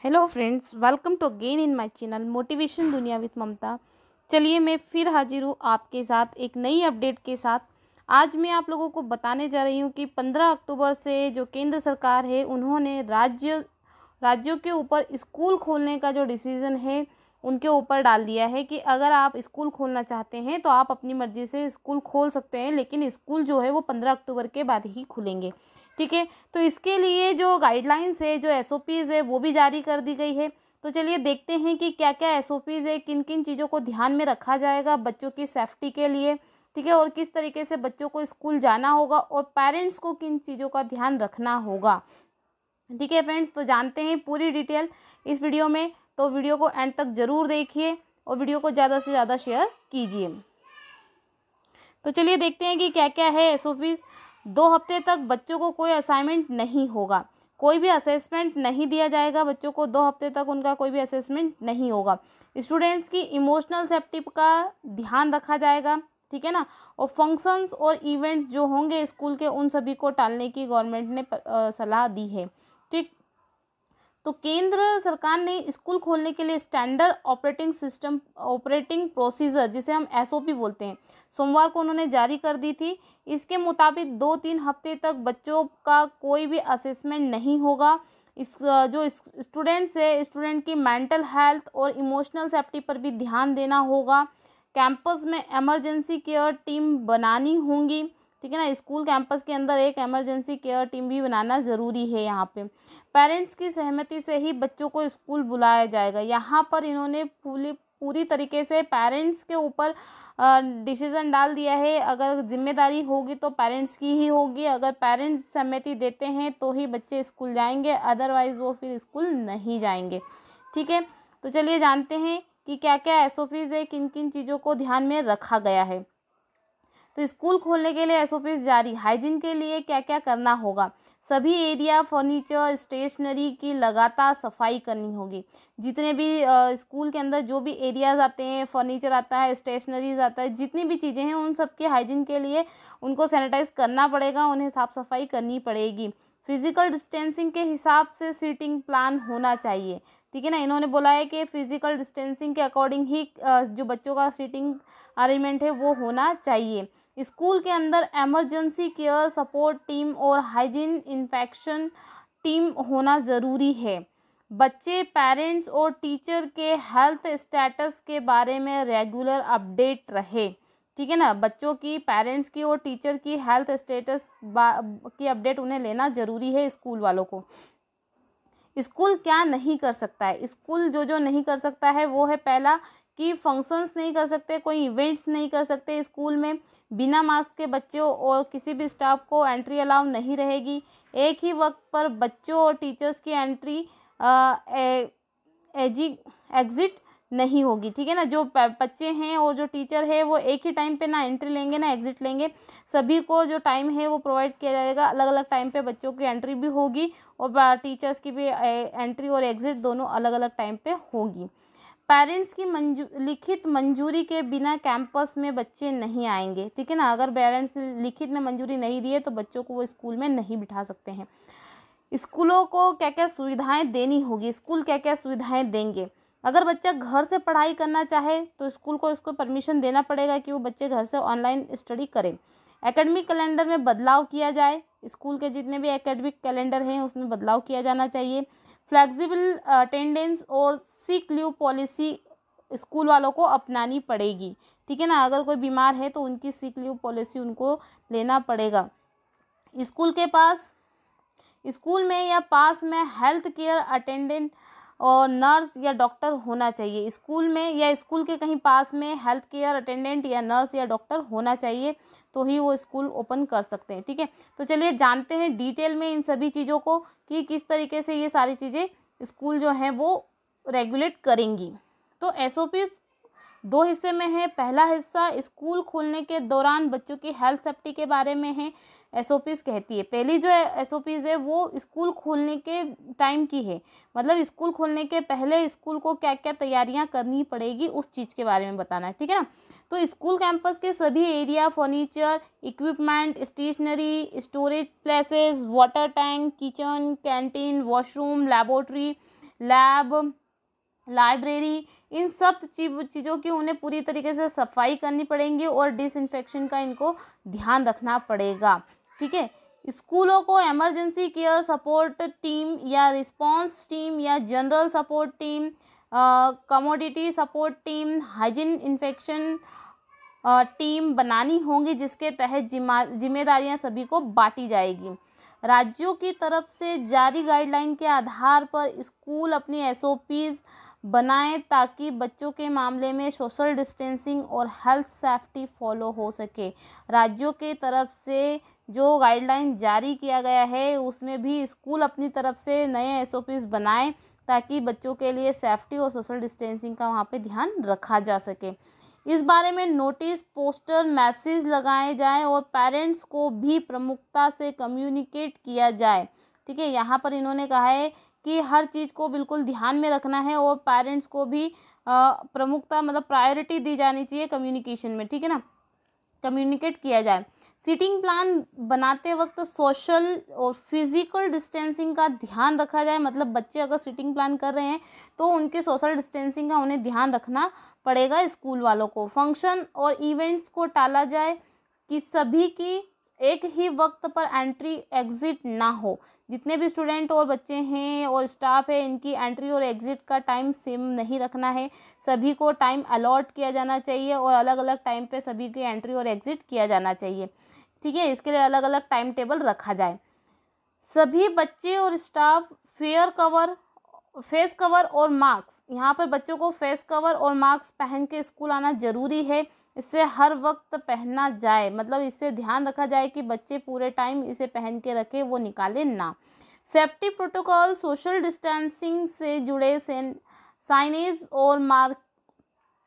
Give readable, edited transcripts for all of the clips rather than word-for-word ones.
Hello friends, welcome to again in my channel motivation Duniya with Mamta. चलिए मैं फिर हाजिर हूँ आपके साथ एक नई अपडेट के साथ। आज मैं आप लोगों को बताने जा रही हूँ कि 15 अक्टूबर से जो केंद्र सरकार है उन्होंने राज्यों के ऊपर स्कूल खोलने का जो डिसीज़न है उनके ऊपर डाल दिया है कि अगर आप स्कूल खोलना चाहते हैं तो आप अपनी मर्ज़ी से स्कूल खोल सकते हैं, लेकिन स्कूल जो है वो 15 अक्टूबर के बाद ही खुलेंगे। ठीक है, तो इसके लिए जो गाइडलाइंस है, जो एसओपीज़ है, वो भी जारी कर दी गई है। तो चलिए देखते हैं कि क्या क्या एसओपीज़ है, किन किन चीज़ों को ध्यान में रखा जाएगा बच्चों की सेफ्टी के लिए। ठीक है, और किस तरीके से बच्चों को स्कूल जाना होगा और पेरेंट्स को किन चीज़ों का ध्यान रखना होगा। ठीक है फ्रेंड्स, तो जानते हैं पूरी डिटेल इस वीडियो में। तो वीडियो को एंड तक ज़रूर देखिए और वीडियो को ज़्यादा से ज़्यादा शेयर कीजिए। तो चलिए देखते हैं कि क्या क्या है एसओपीज़। 2 हफ्ते तक बच्चों को कोई असाइनमेंट नहीं होगा, कोई भी असेसमेंट नहीं दिया जाएगा बच्चों को। 2 हफ्ते तक उनका कोई भी असेसमेंट नहीं होगा। स्टूडेंट्स की इमोशनल सेफ्टी का ध्यान रखा जाएगा। ठीक है ना, और फंक्शंस और इवेंट्स जो होंगे स्कूल के उन सभी को टालने की गवर्नमेंट ने सलाह दी है। ठीक, तो केंद्र सरकार ने स्कूल खोलने के लिए स्टैंडर्ड ऑपरेटिंग प्रोसीजर, जिसे हम एसओपी बोलते हैं, सोमवार को उन्होंने जारी कर दी थी। इसके मुताबिक 2-3 हफ्ते तक बच्चों का कोई भी असेसमेंट नहीं होगा। जो स्टूडेंट्स है, स्टूडेंट की मेंटल हेल्थ और इमोशनल सेफ्टी पर भी ध्यान देना होगा। कैंपस में इमरजेंसी केयर टीम बनानी होंगी। ठीक है ना, स्कूल कैंपस के अंदर एक इमरजेंसी केयर टीम भी बनाना ज़रूरी है। यहाँ पे पेरेंट्स की सहमति से ही बच्चों को स्कूल बुलाया जाएगा। यहाँ पर इन्होंने पूरी तरीके से पेरेंट्स के ऊपर डिसीजन डाल दिया है। अगर जिम्मेदारी होगी तो पेरेंट्स की ही होगी। अगर पेरेंट्स सहमति देते हैं तो ही बच्चे स्कूल जाएंगे, अदरवाइज़ वो फिर स्कूल नहीं जाएंगे। ठीक है, तो चलिए जानते हैं कि क्या क्या एसओपीज़ है, किन किन चीज़ों को ध्यान में रखा गया है। तो स्कूल खोलने के लिए एसओपीज़ जारी। हाइजीन के लिए क्या क्या करना होगा। सभी एरिया, फर्नीचर, स्टेशनरी की लगातार सफाई करनी होगी। जितने भी स्कूल के अंदर जो भी एरियाज आते हैं, फर्नीचर आता है, स्टेशनरीज आता है, जितनी भी चीज़ें हैं उन सब की हाइजीन के लिए उनको सैनिटाइज करना पड़ेगा, उन्हें साफ़ सफाई करनी पड़ेगी। फिजिकल डिस्टेंसिंग के हिसाब से सीटिंग प्लान होना चाहिए। ठीक है ना, इन्होंने बोला है कि फिजिकल डिस्टेंसिंग के अकॉर्डिंग ही जो बच्चों का सीटिंग अरेंजमेंट है वो होना चाहिए। स्कूल के अंदर इमरजेंसी केयर सपोर्ट टीम और हाइजीन इंफेक्शन टीम होना ज़रूरी है। बच्चे, पेरेंट्स और टीचर के हेल्थ स्टेटस के बारे में रेगुलर अपडेट रहे। ठीक है ना, बच्चों की, पेरेंट्स की और टीचर की हेल्थ स्टेटस की अपडेट उन्हें लेना ज़रूरी है स्कूल वालों को। स्कूल क्या नहीं कर सकता है। स्कूल जो जो नहीं कर सकता है वो है, पहला कि फंक्शंस नहीं कर सकते, कोई इवेंट्स नहीं कर सकते स्कूल में। बिना मार्क्स के बच्चों और किसी भी स्टाफ को एंट्री अलाउ नहीं रहेगी। एक ही वक्त पर बच्चों और टीचर्स की एंट्री एग्जिट नहीं होगी। ठीक है ना, जो बच्चे हैं और जो टीचर है वो एक ही टाइम पे ना एंट्री लेंगे ना एग्जिट लेंगे। सभी को जो टाइम है वो प्रोवाइड किया जाएगा। अलग अलग टाइम पे बच्चों की एंट्री भी होगी और टीचर्स की भी एंट्री और एग्जिट दोनों अलग अलग टाइम पे होगी। पेरेंट्स की लिखित मंजूरी के बिना कैंपस में बच्चे नहीं आएंगे। ठीक है ना, अगर पेरेंट्स लिखित में मंजूरी नहीं दिए तो बच्चों को वो स्कूल में नहीं बिठा सकते हैं। स्कूलों को क्या क्या सुविधाएं देनी होगी, स्कूल क्या क्या सुविधाएं देंगे। अगर बच्चा घर से पढ़ाई करना चाहे तो स्कूल को इसको परमिशन देना पड़ेगा कि वो बच्चे घर से ऑनलाइन स्टडी करें। एकेडमिक कैलेंडर में बदलाव किया जाए। स्कूल के जितने भी एकेडमिक कैलेंडर हैं उसमें बदलाव किया जाना चाहिए। फ्लेक्सिबल अटेंडेंस और सिक लीव पॉलिसी स्कूल वालों को अपनानी पड़ेगी। ठीक है ना, अगर कोई बीमार है तो उनकी सिक लीव पॉलिसी उनको लेना पड़ेगा। स्कूल में या पास में हेल्थ केयर अटेंडेंट और नर्स या डॉक्टर होना चाहिए। स्कूल में या स्कूल के कहीं पास में हेल्थ केयर अटेंडेंट या नर्स या डॉक्टर होना चाहिए, तो ही वो स्कूल ओपन कर सकते हैं। ठीक है, तो चलिए जानते हैं डिटेल में इन सभी चीज़ों को कि किस तरीके से ये सारी चीज़ें स्कूल जो हैं वो रेगुलेट करेंगी। तो एसओपीज़ 2 हिस्से में है। पहला हिस्सा स्कूल खोलने के दौरान बच्चों की हेल्थ सेफ्टी के बारे में है, एसओपीज़ कहती है। पहली जो एसओपीज़ है वो स्कूल खोलने के टाइम की है, मतलब स्कूल खोलने के पहले स्कूल को क्या क्या तैयारियां करनी पड़ेगी उस चीज़ के बारे में बताना है। ठीक है ना, तो स्कूल कैंपस के सभी area, furniture, equipment, stationery, storage places, water tank, kitchen, canteen, washroom, laboratory, lab, library, इन सब चीज़ों की उन्हें पूरी तरीके से सफाई करनी पड़ेंगी और डिसइंफेक्शन का इनको ध्यान रखना पड़ेगा। ठीक है। स्कूलों को इमरजेंसी केयर सपोर्ट टीम या रिस्पांस टीम या general support team, commodity support team, hygiene infection team बनानी होंगी, जिसके तहत जिम्मेदारियां सभी को बांटी जाएगी। राज्यों की तरफ से जारी गाइडलाइन के आधार पर स्कूल अपनी एसओपीज बनाएं ताकि बच्चों के मामले में सोशल डिस्टेंसिंग और हेल्थ सेफ्टी फॉलो हो सके। राज्यों के तरफ से जो गाइडलाइन जारी किया गया है उसमें भी स्कूल अपनी तरफ से नए एसओपीज बनाएं ताकि बच्चों के लिए सेफ्टी और सोशल डिस्टेंसिंग का वहाँ पे ध्यान रखा जा सके। इस बारे में नोटिस, पोस्टर, मैसेज लगाए जाएं और पेरेंट्स को भी प्रमुखता से कम्युनिकेट किया जाए। ठीक है। यहाँ पर इन्होंने कहा है कि हर चीज़ को बिल्कुल ध्यान में रखना है और पेरेंट्स को भी प्रमुखता मतलब प्रायोरिटी दी जानी चाहिए कम्युनिकेशन में। ठीक है ना, कम्युनिकेट किया जाए। सीटिंग प्लान बनाते वक्त सोशल और फिजिकल डिस्टेंसिंग का ध्यान रखा जाए। मतलब बच्चे अगर सीटिंग प्लान कर रहे हैं तो उनके सोशल डिस्टेंसिंग का उन्हें ध्यान रखना पड़ेगा स्कूल वालों को। फंक्शन और इवेंट्स को टाला जाए कि सभी की एक ही वक्त पर एंट्री एग्जिट ना हो। जितने भी स्टूडेंट और बच्चे हैं और स्टाफ है, इनकी एंट्री और एग्जिट का टाइम सेम नहीं रखना है। सभी को टाइम अलॉट किया जाना चाहिए और अलग अलग टाइम पे सभी की एंट्री और एग्जिट किया जाना चाहिए। ठीक है। इसके लिए अलग अलग टाइम टेबल रखा जाए। सभी बच्चे और स्टाफ फेस कवर और मास्क, यहाँ पर बच्चों को फेस कवर और मास्क पहन के स्कूल आना जरूरी है। इससे हर वक्त पहनना जाए, मतलब इससे ध्यान रखा जाए कि बच्चे पूरे टाइम इसे पहन के रखे, वो निकाले ना। सेफ्टी प्रोटोकॉल, सोशल डिस्टेंसिंग से जुड़े साइनेज और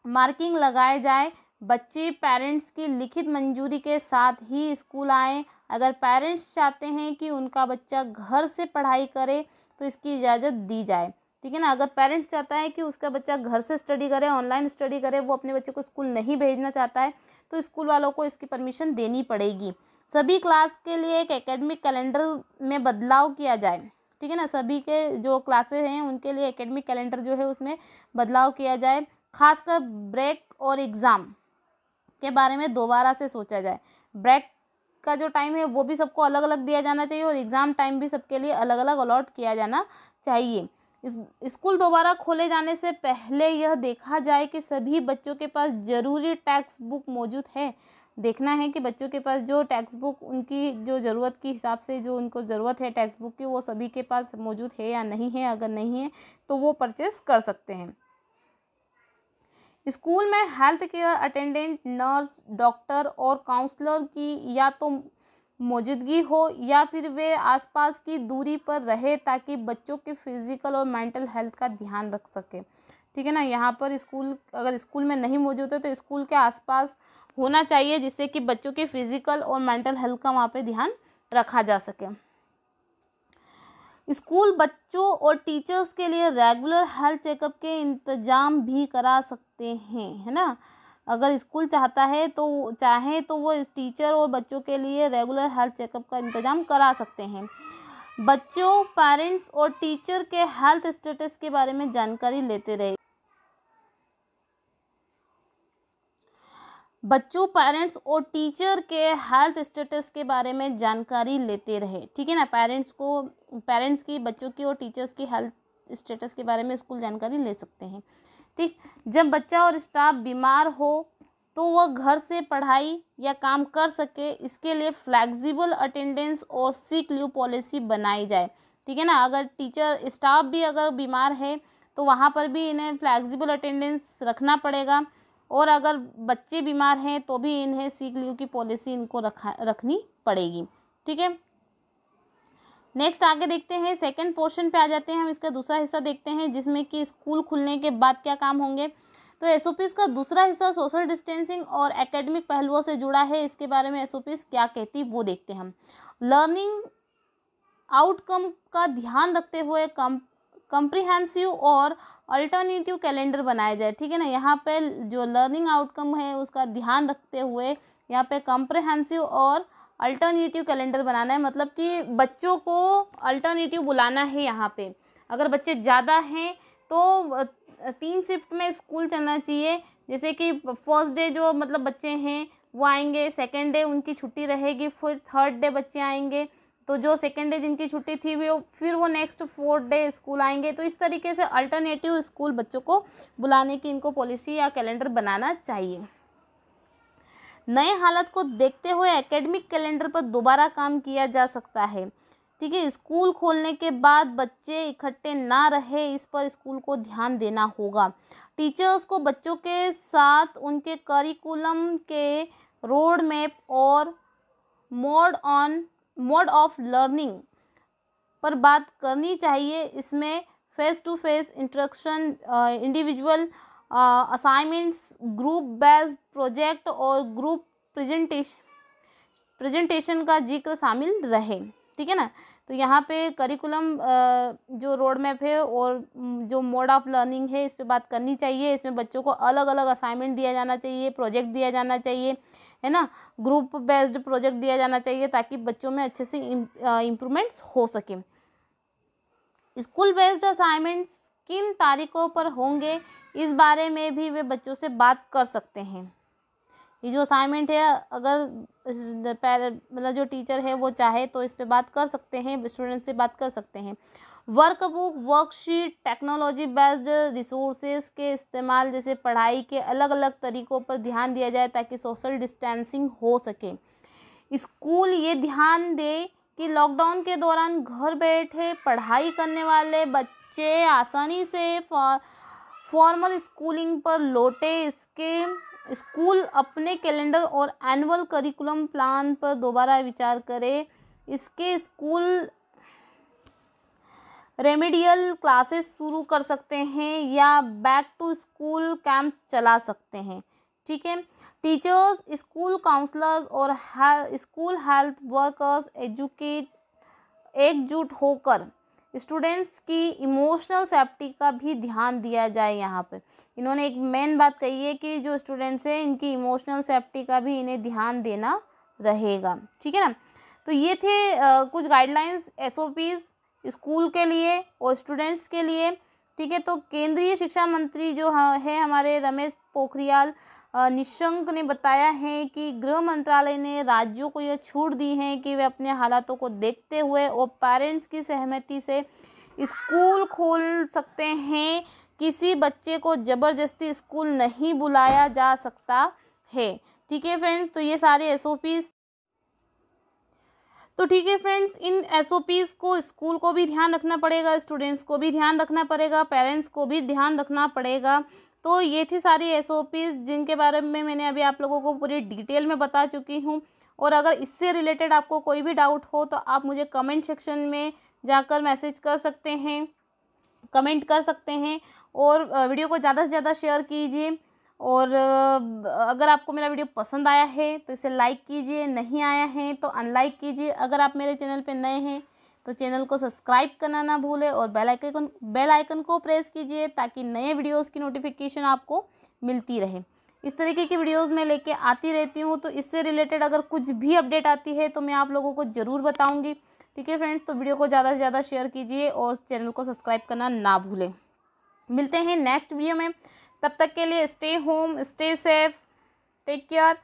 मार्किंग लगाए जाए। बच्चे पेरेंट्स की लिखित मंजूरी के साथ ही स्कूल आएँ। अगर पेरेंट्स चाहते हैं कि उनका बच्चा घर से पढ़ाई करे तो इसकी इजाज़त दी जाए। ठीक है ना। अगर पेरेंट्स चाहता है कि उसका बच्चा घर से स्टडी करे, ऑनलाइन स्टडी करे, वो अपने बच्चे को स्कूल नहीं भेजना चाहता है, तो स्कूल वालों को इसकी परमिशन देनी पड़ेगी। सभी क्लास के लिए एक एकेडमिक कैलेंडर में बदलाव किया जाए। ठीक है ना। सभी के जो क्लासेस हैं उनके लिए एकेडमिक कैलेंडर जो है उसमें बदलाव किया जाए। खासकर ब्रेक और एग्ज़ाम के बारे में दोबारा से सोचा जाए। ब्रेक का जो टाइम है वो भी सबको अलग अलग दिया जाना चाहिए और एग्ज़ाम टाइम भी सबके लिए अलग अलग अलॉट किया जाना चाहिए। स्कूल दोबारा खोले जाने से पहले यह देखा जाए कि सभी बच्चों के पास ज़रूरी टेक्स्ट बुक मौजूद है। देखना है कि बच्चों के पास जो टेक्स्ट बुक उनकी जो ज़रूरत के हिसाब से जो उनको ज़रूरत है टेक्स्ट बुक की, वो सभी के पास मौजूद है या नहीं है। अगर नहीं है तो वो परचेस कर सकते हैं। स्कूल में health care attendant, nurse, doctor और काउंसलर की या तो मौजूदगी हो या फिर वे आसपास की दूरी पर रहे ताकि बच्चों के फिजिकल और मेंटल हेल्थ का ध्यान रख सके। ठीक है ना। यहाँ पर अगर स्कूल में नहीं मौजूद है तो स्कूल के आसपास होना चाहिए, जिससे कि बच्चों के फिजिकल और मेंटल हेल्थ का वहाँ पे ध्यान रखा जा सके। स्कूल बच्चों और टीचर्स के लिए रेगुलर हेल्थ चेकअप के इंतजाम भी करा सकते हैं, है ना। अगर स्कूल चाहे तो वो टीचर और बच्चों के लिए रेगुलर हेल्थ चेकअप का इंतजाम करा सकते हैं। बच्चों, पेरेंट्स और टीचर के हेल्थ स्टेटस के बारे में जानकारी लेते रहे। बच्चों, पेरेंट्स और टीचर के हेल्थ स्टेटस के बारे में जानकारी लेते रहे। ठीक है ना। पेरेंट्स की, बच्चों की और टीचर्स की हेल्थ स्टेटस के बारे में स्कूल जानकारी ले सकते हैं। ठीक। जब बच्चा और स्टाफ बीमार हो तो वह घर से पढ़ाई या काम कर सके, इसके लिए फ्लेक्सिबल अटेंडेंस और सिक लीव पॉलिसी बनाई जाए। ठीक है ना। अगर टीचर स्टाफ भी अगर बीमार है तो वहाँ पर भी इन्हें फ्लेक्सिबल अटेंडेंस रखना पड़ेगा और अगर बच्चे बीमार हैं तो भी इन्हें सिक लीव की पॉलिसी इनको रखनी पड़ेगी। ठीक है। नेक्स्ट आगे देखते हैं, सेकंड पोर्शन पे आ जाते हैं। हम इसका दूसरा हिस्सा देखते हैं जिसमें कि स्कूल खुलने के बाद क्या काम होंगे। तो एसओपीज का दूसरा हिस्सा सोशल डिस्टेंसिंग और एकेडमिक पहलुओं से जुड़ा है। इसके बारे में एसओपीज क्या कहती वो देखते हैं हम। लर्निंग आउटकम का ध्यान रखते हुए कम्प्रिहेंसिव और अल्टरनेटिव कैलेंडर बनाया जाए। ठीक है ना। यहाँ पे जो लर्निंग आउटकम है उसका ध्यान रखते हुए यहाँ पे कम्प्रिहेंसिव और अल्टरनेटिव कैलेंडर बनाना है। मतलब कि बच्चों को अल्टरनेटिव बुलाना है यहाँ पे। अगर बच्चे ज़्यादा हैं तो 3 शिफ्ट में स्कूल चलना चाहिए। जैसे कि फर्स्ट डे जो मतलब बच्चे हैं वो आएंगे, सेकेंड डे उनकी छुट्टी रहेगी, फिर थर्ड डे बच्चे आएंगे, तो जो सेकेंड डे जिनकी छुट्टी थी वो फिर वो नेक्स्ट फोर्थ डे स्कूल आएंगे। तो इस तरीके से अल्टरनेटिव स्कूल बच्चों को बुलाने की इनको पॉलिसी या कैलेंडर बनाना चाहिए। नए हालत को देखते हुए एकेडमिक कैलेंडर पर दोबारा काम किया जा सकता है। ठीक है, स्कूल खोलने के बाद बच्चे इकट्ठे ना रहे, इस पर स्कूल को ध्यान देना होगा। टीचर्स को बच्चों के साथ उनके करिकुलम के रोड मैप और मोड ऑफ लर्निंग पर बात करनी चाहिए। इसमें face to face instruction, individual assignments, group based project और ग्रुप प्रेजेंटेशन का जिक्र शामिल रहे। ठीक है ना। तो यहाँ पे करिकुलम जो रोड मैप है और जो मोड ऑफ लर्निंग है इस पे बात करनी चाहिए। इसमें बच्चों को अलग अलग असाइनमेंट दिया जाना चाहिए, प्रोजेक्ट दिया जाना चाहिए, है ना, ग्रुप बेस्ड प्रोजेक्ट दिया जाना चाहिए ताकि बच्चों में अच्छे से इम्प्रूवमेंट्स हो सके। स्कूल बेस्ड असाइनमेंट्स किन तारीखों पर होंगे, इस बारे में भी वे बच्चों से बात कर सकते हैं। ये जो असाइनमेंट है अगर मतलब जो टीचर है वो चाहे तो इस पे बात कर सकते हैं, स्टूडेंट से बात कर सकते हैं। Workbook, worksheet, technology based resources के इस्तेमाल जैसे पढ़ाई के अलग अलग तरीक़ों पर ध्यान दिया जाए ताकि सोशल डिस्टेंसिंग हो सके। स्कूल ये ध्यान दे कि लॉकडाउन के दौरान घर बैठे पढ़ाई करने वाले बच्चे आसानी से फॉर्मल स्कूलिंग पर लौटे। इसके स्कूल अपने कैलेंडर और एनुअल करिकुलम प्लान पर दोबारा विचार करे। इसके स्कूल रेमेडियल क्लासेस शुरू कर सकते हैं या बैक टू स्कूल कैंप चला सकते हैं। ठीक है, टीचर्स, स्कूल काउंसलर्स और स्कूल हेल्थ वर्कर्स एकजुट होकर स्टूडेंट्स की इमोशनल सेफ्टी का भी ध्यान दिया जाए। यहाँ पे इन्होंने एक मेन बात कही है कि जो स्टूडेंट्स हैं इनकी इमोशनल सेफ्टी का भी इन्हें ध्यान देना रहेगा। ठीक है ना। तो ये थे कुछ गाइडलाइंस SOPs स्कूल के लिए और स्टूडेंट्स के लिए। ठीक है, तो केंद्रीय शिक्षा मंत्री जो है हमारे रमेश पोखरियाल निशंक ने बताया है कि गृह मंत्रालय ने राज्यों को यह छूट दी है कि वे अपने हालातों को देखते हुए और पेरेंट्स की सहमति से स्कूल खोल सकते हैं। किसी बच्चे को ज़बरदस्ती स्कूल नहीं बुलाया जा सकता है। ठीक है फ्रेंड्स, तो ये सारे SOPs। तो ठीक है फ्रेंड्स, इन SOPs को स्कूल को भी ध्यान रखना पड़ेगा, स्टूडेंट्स को भी ध्यान रखना पड़ेगा, पेरेंट्स को भी ध्यान रखना पड़ेगा। तो ये थी सारी SOPs जिनके बारे में मैंने अभी आप लोगों को पूरी डिटेल में बता चुकी हूँ। और अगर इससे रिलेटेड आपको कोई भी डाउट हो तो आप मुझे कमेंट सेक्शन में जाकर मैसेज कर सकते हैं, कमेंट कर सकते हैं। और वीडियो को ज़्यादा से ज़्यादा शेयर कीजिए। और अगर आपको मेरा वीडियो पसंद आया है तो इसे लाइक कीजिए, नहीं आया है तो अनलाइक कीजिए। अगर आप मेरे चैनल पे नए हैं तो चैनल को सब्सक्राइब करना ना भूलें और बेल आइकन को प्रेस कीजिए ताकि नए वीडियोस की नोटिफिकेशन आपको मिलती रहे। इस तरीके की वीडियोस मैं लेके आती रहती हूँ, तो इससे रिलेटेड अगर कुछ भी अपडेट आती है तो मैं आप लोगों को ज़रूर बताऊँगी। ठीक है फ्रेंड्स, तो वीडियो को ज़्यादा से ज़्यादा शेयर कीजिए और चैनल को सब्सक्राइब करना ना भूलें। मिलते हैं नेक्स्ट वीडियो में, तब तक के लिए stay home, stay safe, take care.